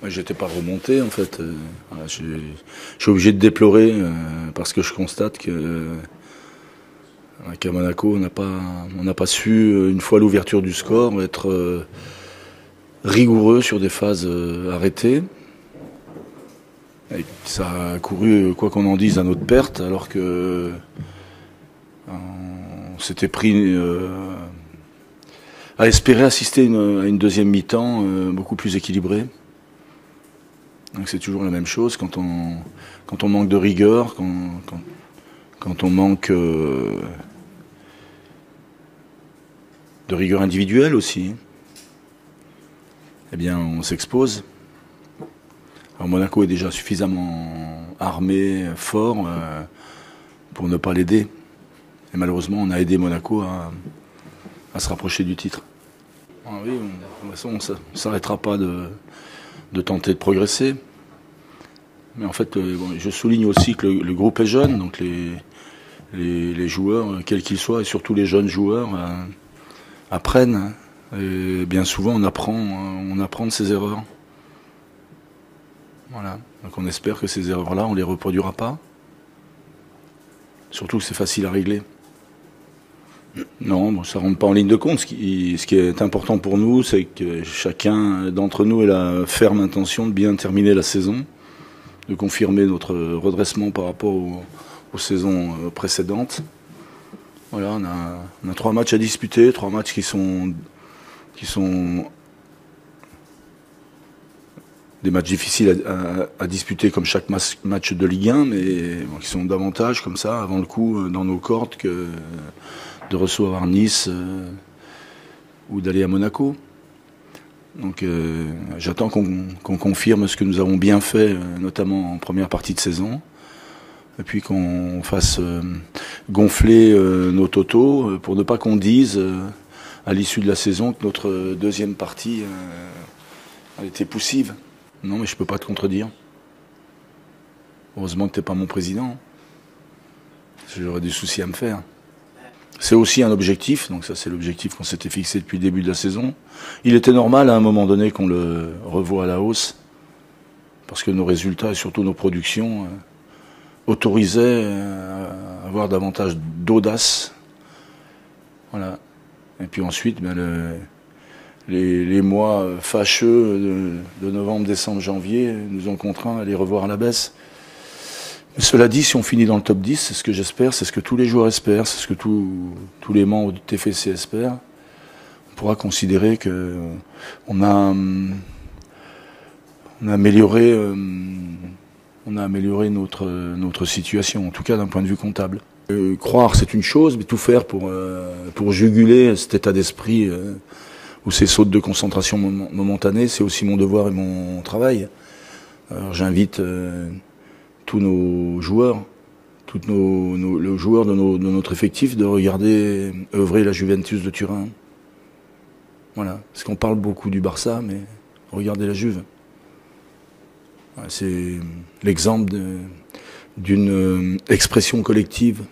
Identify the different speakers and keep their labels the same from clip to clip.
Speaker 1: J'étais pas remonté en fait. Voilà, je suis obligé de déplorer parce que je constate qu'à Monaco, on n'a pas su, une fois l'ouverture du score, être rigoureux sur des phases arrêtées. Et ça a couru, quoi qu'on en dise, à notre perte, alors que on s'était pris à espérer assister à une deuxième mi-temps beaucoup plus équilibrée. Donc c'est toujours la même chose quand on manque de rigueur, quand on manque de rigueur individuelle aussi, eh bien on s'expose. Alors Monaco est déjà suffisamment armé, fort, pour ne pas l'aider. Et malheureusement, on a aidé Monaco à se rapprocher du titre. Ah oui, de toute façon, on ne s'arrêtera pas de tenter de progresser. Mais en fait, je souligne aussi que le groupe est jeune, donc les joueurs, quels qu'ils soient, et surtout les jeunes joueurs, apprennent. Et bien souvent, on apprend de ses erreurs. Voilà. Donc on espère que ces erreurs-là, on ne les reproduira pas. Surtout que c'est facile à régler. Non, bon, ça ne rentre pas en ligne de compte. Ce qui est important pour nous, c'est que chacun d'entre nous ait la ferme intention de bien terminer la saison, de confirmer notre redressement par rapport aux saisons précédentes. Voilà, on a 3 matchs à disputer, 3 matchs qui sont des matchs difficiles à disputer comme chaque match de Ligue 1, mais bon, qui sont davantage comme ça, avant le coup, dans nos cordes, que de recevoir Nice ou d'aller à Monaco. Donc j'attends qu'on confirme ce que nous avons bien fait, notamment en première partie de saison, et puis qu'on fasse gonfler nos totaux pour ne pas qu'on dise à l'issue de la saison que notre deuxième partie a été poussive. Non, mais je peux pas te contredire. Heureusement que t'es pas mon président. J'aurais des soucis à me faire. C'est aussi un objectif, donc ça c'est l'objectif qu'on s'était fixé depuis le début de la saison. Il était normal à un moment donné qu'on le revoie à la hausse, parce que nos résultats et surtout nos productions autorisaient à avoir davantage d'audace. Voilà. Et puis ensuite, les mois fâcheux de novembre, décembre, janvier nous ont contraints à les revoir à la baisse. Mais cela dit, si on finit dans le top 10, c'est ce que j'espère, c'est ce que tous les joueurs espèrent, c'est ce que tous les membres du TFC espèrent. On pourra considérer que on a amélioré notre situation, en tout cas d'un point de vue comptable. Croire, c'est une chose, mais tout faire pour juguler cet état d'esprit ou ces sautes de concentration momentanées, c'est aussi mon devoir et mon travail. Alors j'invite tous nos joueurs, les joueurs de notre effectif, de regarder œuvrer la Juventus de Turin. Voilà, parce qu'on parle beaucoup du Barça, mais regardez la Juve. Voilà, c'est l'exemple d'une expression collective,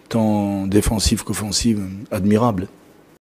Speaker 1: tant défensive qu'offensive, admirable.